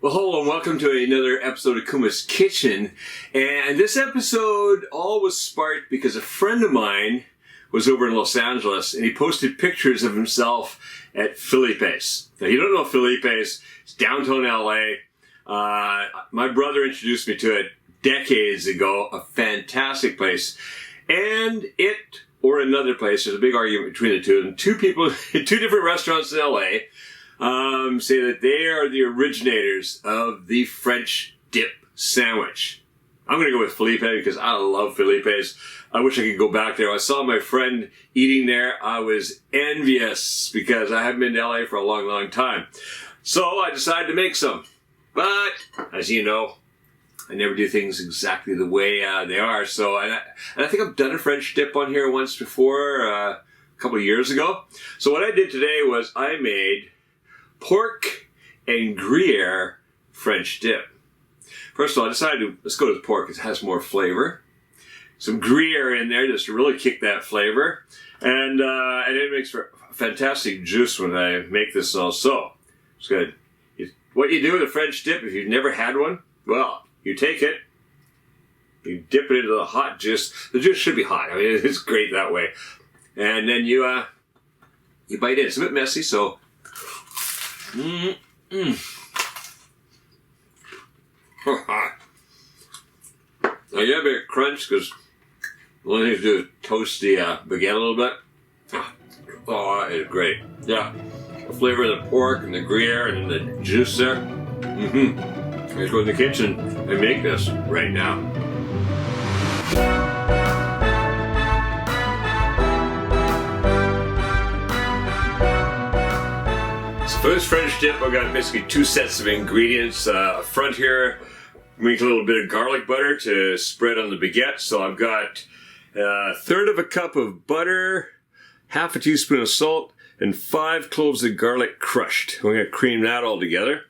Well, hello and welcome to another episode of Kuma's Kitchen. And this episode all was sparked because a friend of mine was over in Los Angeles and he posted pictures of himself at Phillippe's. Now, you don't know Phillippe's, it's downtown LA. My brother introduced me to it decades ago, a fantastic place. And it, or another place, there's a big argument between the two. And two people, two different restaurants in LA, say that they are the originators of the French dip sandwich. I'm going to go with Phillippe because I love Phillippe's. I wish I could go back there. I saw my friend eating there. I was envious because I haven't been to LA for a long, long time. So I decided to make some. But, as you know, I never do things exactly the way they are. So, and I think I've done a French dip on here once before, a couple of years ago. So what I did today was I made pork and Gruyere French dip. First of all, I decided let's go to the pork. It has more flavor. Some Gruyere in there just to really kick that flavor. And it makes for fantastic juice when I make this also. It's good. What you do with a French dip, if you've never had one, well, you take it, you dip it into the hot juice. The juice should be hot. I mean, it's great that way. And then you bite it. It's a bit messy, so I get a bit of crunch because the only thing to do is toast the baguette a little bit. Oh, it's great. Yeah. The flavor of the pork and the Gruyere and then the juice there. Let's go in the kitchen and make this right now. For this French dip, I've got basically two sets of ingredients. Up front here, make a little bit of garlic butter to spread on the baguette. So I've got a third of a cup of butter, half a teaspoon of salt, and 5 cloves of garlic crushed. We're going to cream that all together.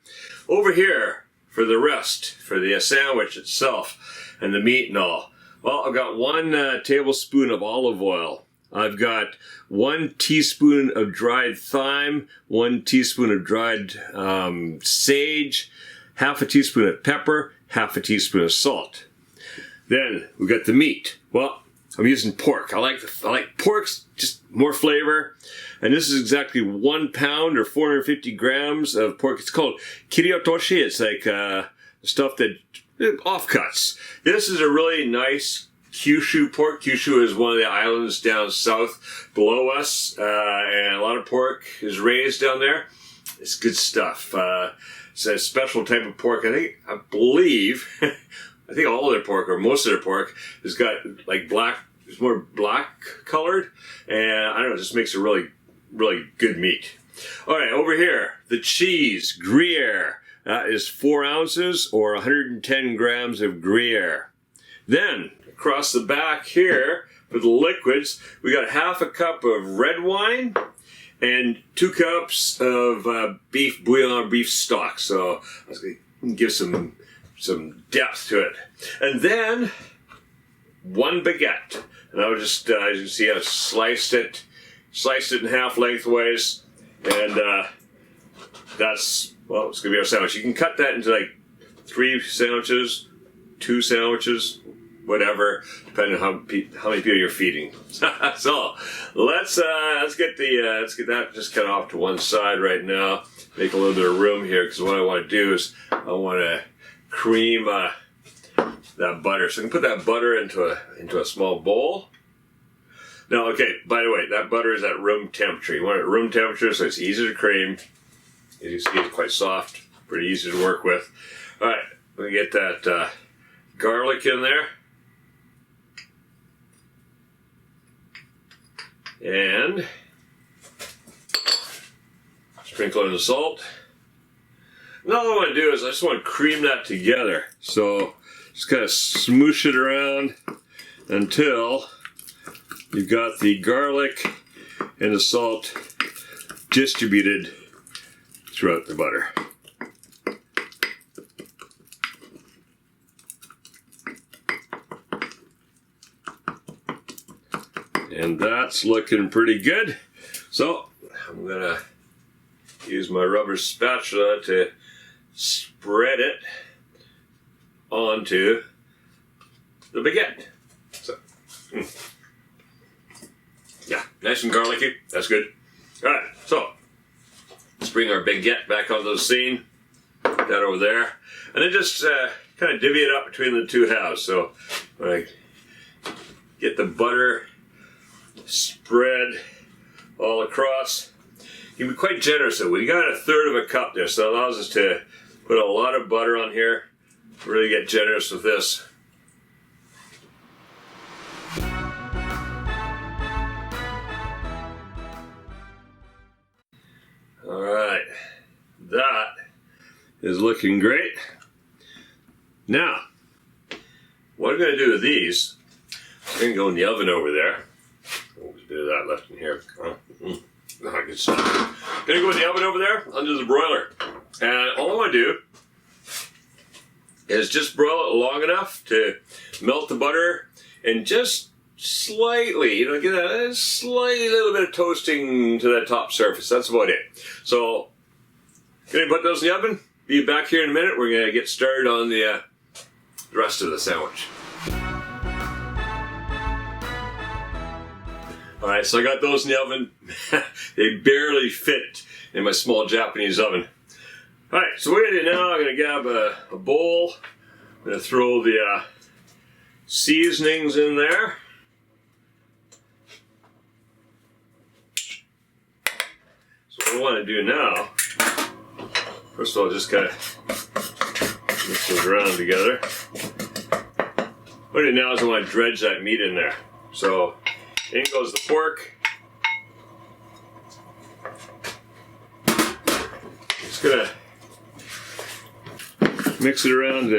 Over here, for the rest, for the sandwich itself and the meat and all, well, I've got 1 tablespoon of olive oil. I've got 1 teaspoon of dried thyme, 1 teaspoon of dried sage, half a teaspoon of pepper, half a teaspoon of salt. Then we've got the meat. Well, I'm using pork. I like pork's just more flavor. And this is exactly 1 pound or 450 grams of pork. It's called kiriotoshi. It's like stuff that offcuts. This is a really nice Kyushu pork. Kyushu is one of the islands down south below us, and a lot of pork is raised down there. It's good stuff. It's a special type of pork. I believe all of their pork, or most of their pork, has got like black. It's more black colored, and I don't know. It just makes a really, really good meat. All right, over here, the cheese Gruyere is 4 ounces or 110 grams of Gruyere. Then across the back here for the liquids, we got half a cup of red wine and 2 cups of beef bouillon, beef stock. So let's give some depth to it. And then 1 baguette. And I would just, as you can see, I sliced it in half lengthwise, and that's, well, it's gonna be our sandwich. You can cut that into like 3 sandwiches, 2 sandwiches, whatever, depending on how many people you're feeding. So let's get that just cut off to one side right now. Make a little bit of room here because what I want to do is I want to cream that butter. So I can put that butter into a small bowl. Now, okay, by the way, that butter is at room temperature. You want it at room temperature so it's easy to cream. As you see, it's quite soft, pretty easy to work with. All right, let me get that garlic in there. And sprinkle in the salt. Now what I want to do is I just want to cream that together. So just kind of smoosh it around until you've got the garlic and the salt distributed throughout the butter. And that's looking pretty good. So I'm gonna use my rubber spatula to spread it onto the baguette. So, yeah, nice and garlicky. That's good. All right, so let's bring our baguette back onto the scene. Put that over there, and then just kind of divvy it up between the two halves. So when I get the butter spread all across, you can be quite generous. So we got 1/3 of a cup there, so that allows us to put a lot of butter on here. Really get generous with this. All right, that is looking great. Now, what I'm going to do with these, I'm going to go in the oven over there. Oh, there's a bit of that left in here. Not good stuff. I'm going to go in the oven over there under the broiler. And all I want to do is just broil it long enough to melt the butter and just slightly, you know, get a slightly little bit of toasting to that top surface. That's about it. So, going to put those in the oven. Be back here in a minute. We're going to get started on the rest of the sandwich. Alright, so I got those in the oven. They barely fit in my small Japanese oven. Alright, so what I'm going to do now, I'm going to grab a bowl. I'm going to throw the seasonings in there. So what I want to do now, first of all, just kind of mix those around together. What I do now is I want to dredge that meat in there. So in goes the pork. Just gonna mix it around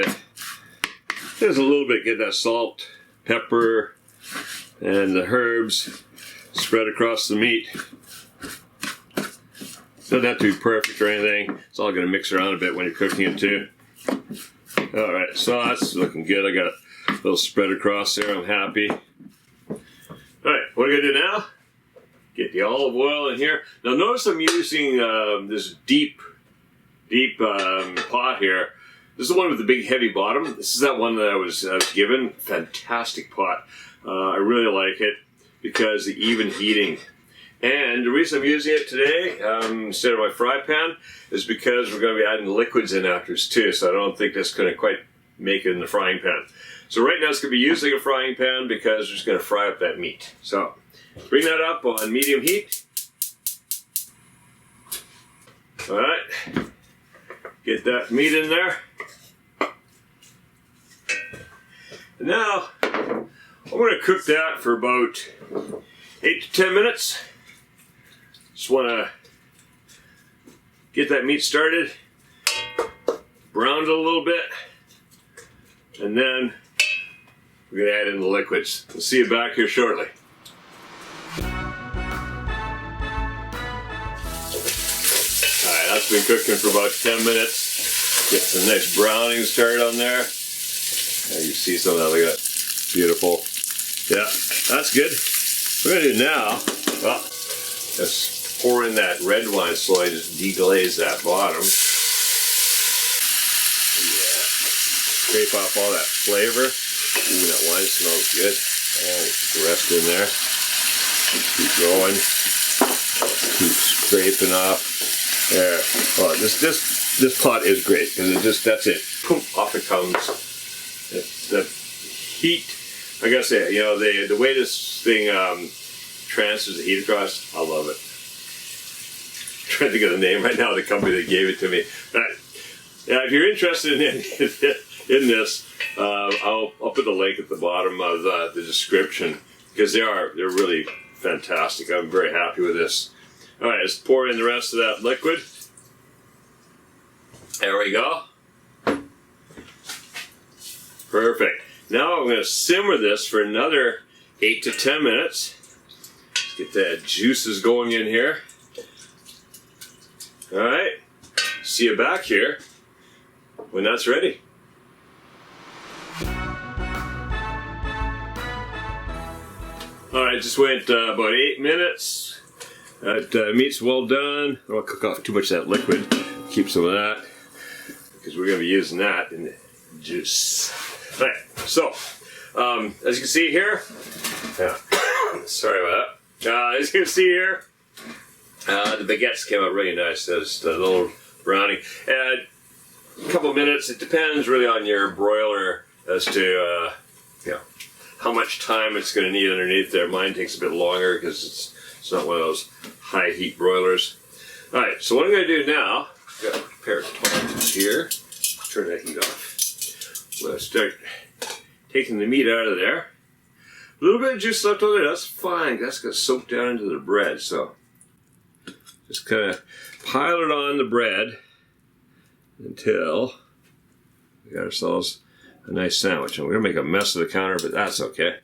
just a little bit, get that salt, pepper, and the herbs spread across the meat. Doesn't have to be perfect or anything. It's all going to mix around a bit when you're cooking it too. Alright, so that's looking good. I got a little spread across there. I'm happy. Alright, what I'm going to do now, get the olive oil in here. Now notice I'm using this deep pot here. This is the one with the big heavy bottom. This is that one that I was given. Fantastic pot. I really like it because the even heating. And the reason I'm using it today instead of my fry pan is because we're going to be adding liquids in afterwards too, so I don't think that's going to quite make it in the frying pan. So right now it's going to be used like a frying pan because we're just going to fry up that meat. So bring that up on medium heat. Alright, get that meat in there. And now I'm going to cook that for about 8 to 10 minutes. Just want to get that meat started, brown it a little bit, and then we're going to add in the liquids. We'll see you back here shortly. Alright, that's been cooking for about 10 minutes. Get some nice browning started on there. There you see some of that, look at that. Beautiful. Yeah, that's good. What we're going to do now, well, just pour in that red wine so I just deglaze that bottom. Yeah. Scrape off all that flavor. Ooh, that wine smells good. And the rest in there. Keep going. Keep scraping off. There. Oh, this pot is great because it just, that's it. Boom, off it comes. The heat, I gotta say, you know, the way this thing transfers the heat across, I love it. I'm trying to think of the name right now of the company that gave it to me. Yeah, if you're interested in this, I'll put the link at the bottom of the description because they're really fantastic. I'm very happy with this. All right, let's pour in the rest of that liquid. There we go. Perfect. Now I'm going to simmer this for another 8 to 10 minutes. Get the juices going in here. Alright, see you back here when that's ready. Alright, just went about 8 minutes. That meat's well done. I don't want to cook off too much of that liquid. Keep some of that. we're going to be using that in the juice. All right, so as you can see here, sorry about that. As you can see here, the baguettes came out really nice. There's a little browning. And a couple of minutes. It depends really on your broiler as to how much time it's going to need underneath there. Mine takes a bit longer because it's not one of those high heat broilers. All right, so what I'm going to do now, I've got a pair of tongs here. Turn that heat off. I'm going to start taking the meat out of there. A little bit of juice left on there, that's fine. That's going to soak down into the bread. So just kind of pile it on the bread until we got ourselves a nice sandwich. And we're going to make a mess of the counter, but that's okay.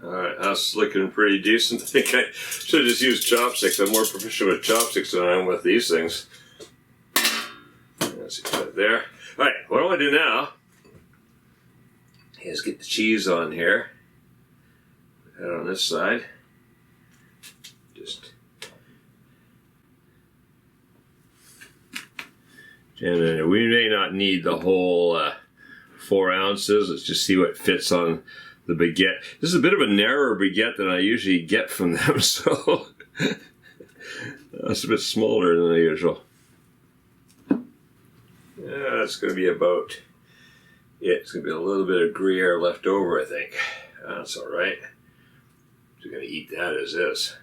Alright, that's looking pretty decent. I think I should have just used chopsticks. I'm more proficient with chopsticks than I am with these things. Let's put it there. Alright, what I want to do now is get the cheese on here. Put that on this side. And we may not need the whole 4 ounces. Let's just see what fits on the baguette. This is a bit of a narrower baguette than I usually get from them, so that's a bit smaller than the usual. Yeah, it's going to be about it. It's going to be a little bit of Gruyere left over, I think. That's all right. We're going to eat that as is.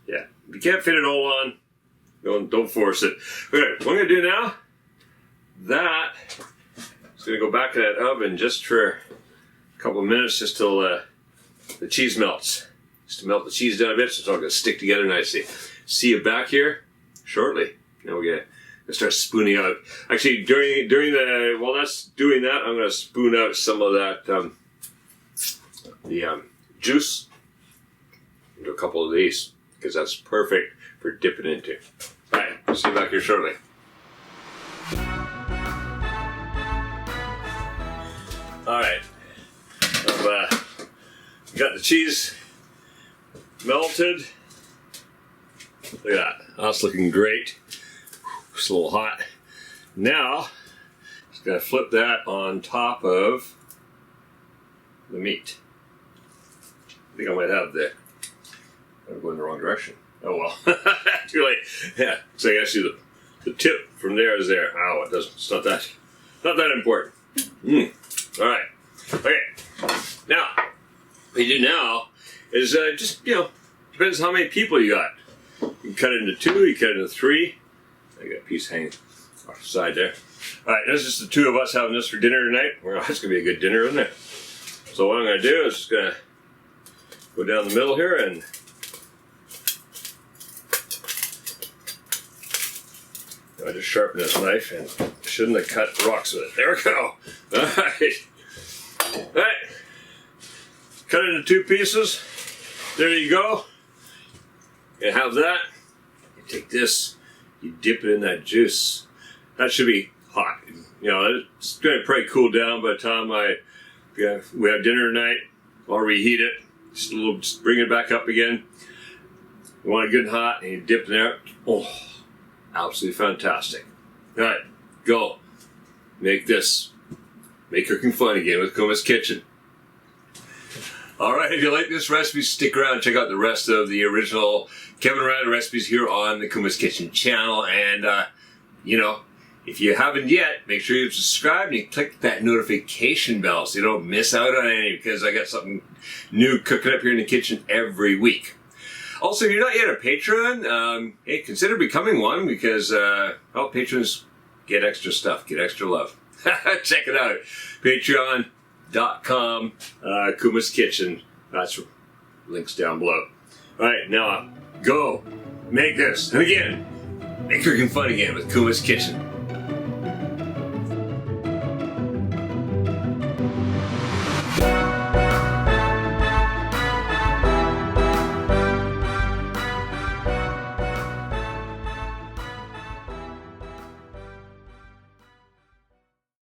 Yeah, if you can't fit it all on, don't force it. Okay, what I'm going to do now, that is going to go back in that oven just for a couple of minutes, just till the cheese melts. Just to melt the cheese down a bit so it's all going to stick together nicely. See you back here shortly. Now we're going to start spooning out. Actually, while that's doing that, I'm going to spoon out some of that juice into a couple of these, because that's perfect for dipping into. Alright, I'll see you back here shortly. Alright, I've got the cheese melted. Look at that, that's looking great. It's a little hot. Now, just gotta flip that on top of the meat. I think I might have I'm going the wrong direction. Oh well, too late. Yeah, so I guess the tip from there is there. Oh, it's not that important. All right. Okay. Now, what you do now is just depends how many people you got. You can cut it into 2. You cut it into 3. I got a piece hanging off the side there. All right, this is just the 2 of us having this for dinner tonight. Well, it's gonna be a good dinner, isn't it? So what I'm gonna do is just gonna go down the middle here and I just sharpened this knife and shouldn't have cut rocks with it. There we go. All right. Cut it into 2 pieces. There you go. You have that. You take this, you dip it in that juice. That should be hot. It's going to probably cool down by the time we have dinner tonight. I'll reheat it. Just bring it back up again. You want it good and hot, and you dip it in there. Oh. Absolutely fantastic. Alright, go. Make cooking fun again with Kuma's Kitchen. Alright, if you like this recipe, stick around and check out the rest of the original Kevin Ryan recipes here on the Kuma's Kitchen channel. And, if you haven't yet, make sure you subscribe and you click that notification bell so you don't miss out on any, because I got something new cooking up here in the kitchen every week. Also, if you're not yet a patron, hey, consider becoming one, because, patrons get extra stuff, get extra love. Check it out. Patreon.com, Kuma's Kitchen. That's links down below. All right, now go make this. And again, make cooking fun again with Kuma's Kitchen.